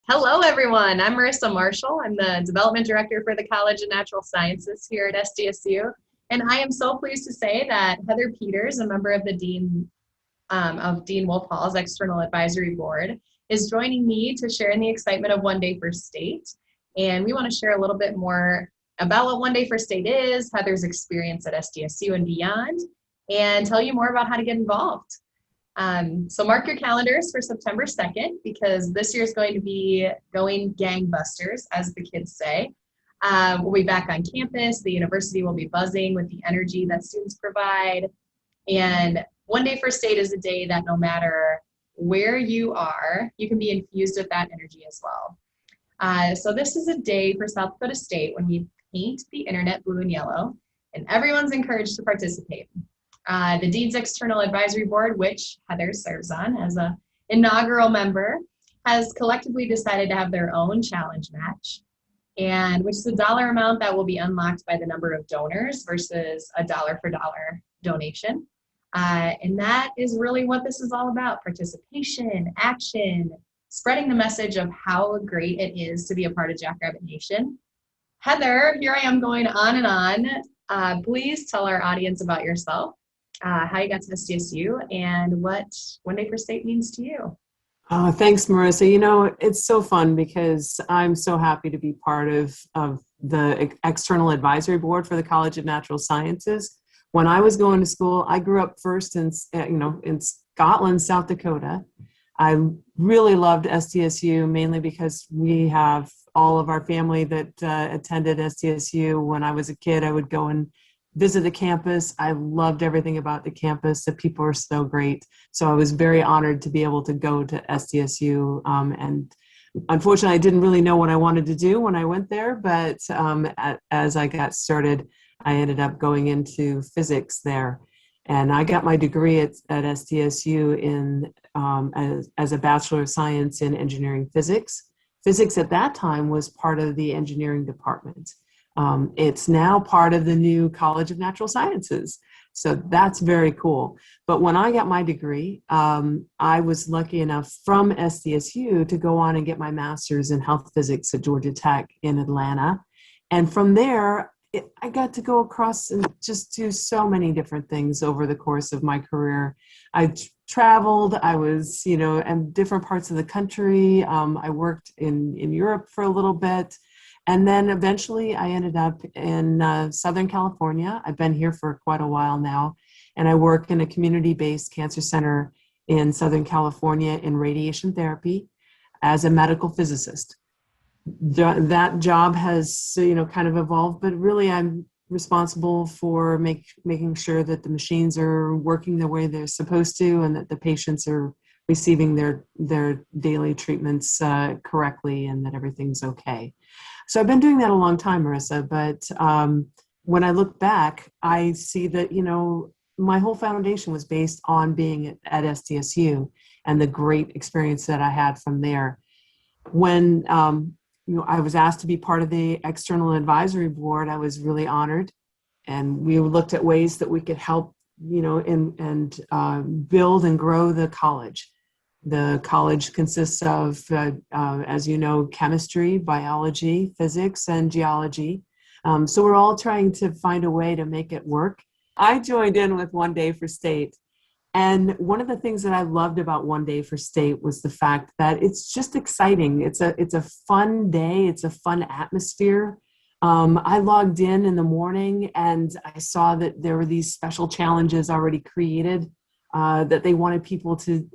Hello, everyone. I'm Marissa Marshall. I'm the Development Director for the College of Natural Sciences here at SDSU. And I am so pleased to say that Heather Peters, a member of the Dean of Dean Wolf Hall's External Advisory Board, is joining me to share in the excitement of One Day for State. And we want to share a little bit more about what One Day for State is, Heather's experience at SDSU and beyond, and tell you more about how to get involved. So mark your calendars for September 2nd, because this year is going to be going gangbusters, as the kids say. We'll be back on campus. The university will be buzzing with the energy that students provide. And One Day for State is a day that no matter where you are, you can be infused with that energy as well. So this is a day for South Dakota State when we paint the internet blue and yellow, and everyone's encouraged to participate. The Dean's External Advisory Board, which Heather serves on as an inaugural member, has collectively decided to have their own challenge match, and which is a dollar amount that will be unlocked by the number of donors versus a dollar for dollar donation. And that is really what this is all about: participation, action, spreading the message of how great it is to be a part of Jackrabbit Nation. Heather, here I am going on and on. Please tell our audience about yourself, how you got to SDSU, and what One Day for State means to you. Thanks, Marissa. You know, it's so fun because I'm so happy to be part of the External Advisory Board for the College of Natural Sciences. When I was going to school, I grew up first in Scotland, South Dakota. I really loved SDSU mainly because we have all of our family that attended SDSU. When I was a kid, I would go and visit the campus. I loved everything about the campus. The people are so great. So I was very honored to be able to go to SDSU. And unfortunately, I didn't really know what I wanted to do when I went there. But as I got started, I ended up going into physics there. And I got my degree at SDSU as a Bachelor of Science in Engineering Physics. Physics at that time was part of the engineering department. It's now part of the new College of Natural Sciences. So that's very cool. But when I got my degree, I was lucky enough from SDSU to go on and get my master's in health physics at Georgia Tech in Atlanta. And from there, I got to go across and just do so many different things over the course of my career. I traveled, I was, in different parts of the country. I worked in Europe for a little bit. And then eventually I ended up in Southern California. I've been here for quite a while now. And I work in a community-based cancer center in Southern California in radiation therapy as a medical physicist. That job has, kind of evolved, but really I'm responsible for making sure that the machines are working the way they're supposed to and that the patients are receiving their daily treatments correctly and that everything's okay. So I've been doing that a long time, Marissa, but when I look back, I see that, my whole foundation was based on being at SDSU and the great experience that I had from there. When I was asked to be part of the External Advisory Board, I was really honored. And we looked at ways that we could help, and build and grow the college. The college consists of, as you know, chemistry, biology, physics, and geology. So we're all trying to find a way to make it work. I joined in with One Day for State. And one of the things that I loved about One Day for State was the fact that it's just exciting. It's a fun day. It's a fun atmosphere. I logged in the morning and I saw that there were these special challenges already created that they wanted people to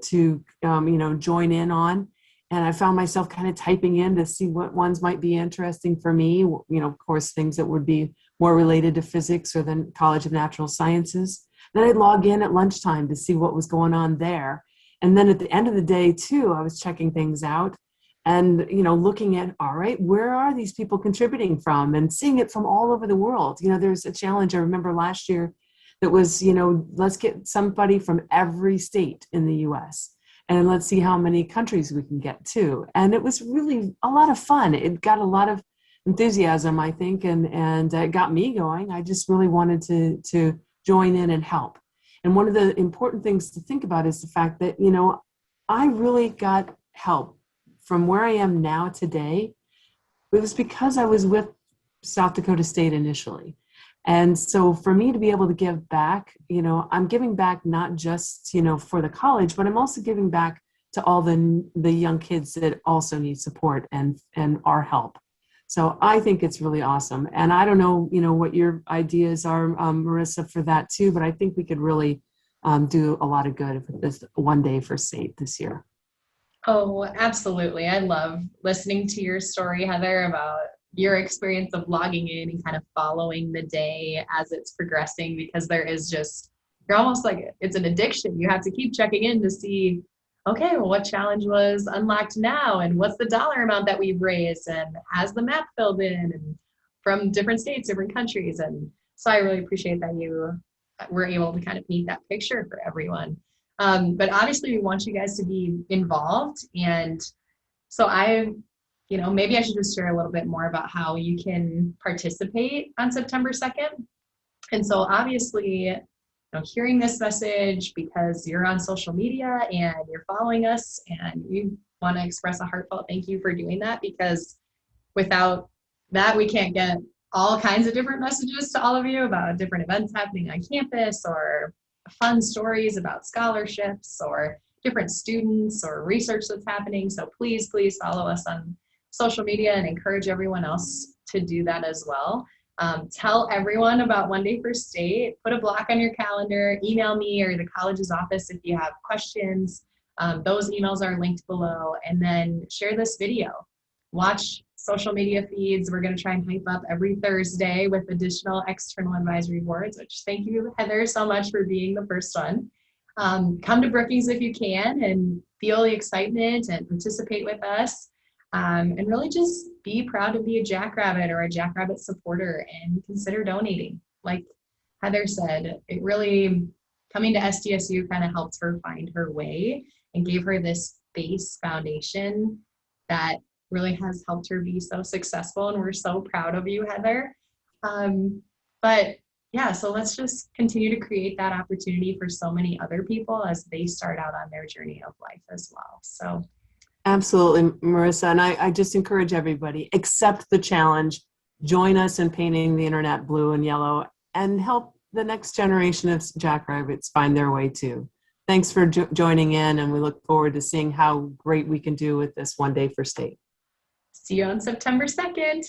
join in on. And I found myself kind of typing in to see what ones might be interesting for me. Of course, things that would be more related to physics or the College of Natural Sciences. Then I'd log in at lunchtime to see what was going on there. And then at the end of the day, too, I was checking things out and, looking at, all right, where are these people contributing from and seeing it from all over the world. There's a challenge I remember last year that was, let's get somebody from every state in the U.S. and let's see how many countries we can get to. And it was really a lot of fun. It got a lot of enthusiasm, I think, and it got me going. I just really wanted to join in and help. And one of the important things to think about is the fact that, I really got help from where I am now today, it was because I was with South Dakota State initially. And so for me to be able to give back, I'm giving back not just, for the college, but I'm also giving back to all the young kids that also need support and our help. So I think it's really awesome. And I don't know, what your ideas are, Marissa, for that too, but I think we could really do a lot of good with this one day for state this year. Oh, absolutely. I love listening to your story, Heather, about your experience of logging in and kind of following the day as it's progressing, because there is just, you're almost like, it's an addiction. You have to keep checking in to see, okay, well, what challenge was unlocked now? And what's the dollar amount that we've raised? And has the map filled in and from different states, different countries? And so I really appreciate that you were able to kind of paint that picture for everyone. But obviously we want you guys to be involved. And so maybe I should just share a little bit more about how you can participate on September 2nd. And so obviously, hearing this message because you're on social media and you're following us and you want to express a heartfelt thank you for doing that, because without that, we can't get all kinds of different messages to all of you about different events happening on campus, or fun stories about scholarships or different students or research that's happening. So please follow us on social media and encourage everyone else to do that as well. Tell everyone about One Day for State. Put a block on your calendar. Email me or the college's office if you have questions. Those emails are linked below. And then share this video. Watch social media feeds. We're going to try and hype up every Thursday with additional external advisory boards, which thank you, Heather, so much for being the first one. Come to Brookings if you can and feel the excitement and participate with us. And really just be proud to be a Jackrabbit or a Jackrabbit supporter and consider donating. Like Heather said, it really, coming to SDSU kind of helped her find her way and gave her this base foundation that really has helped her be so successful. And we're so proud of you, Heather. But yeah, so let's just continue to create that opportunity for so many other people as they start out on their journey of life as well. So absolutely, Marissa. And I just encourage everybody, accept the challenge, join us in painting the internet blue and yellow, and help the next generation of Jackrabbits find their way too. Thanks for joining in, and we look forward to seeing how great we can do with this One Day for State. See you on September 2nd.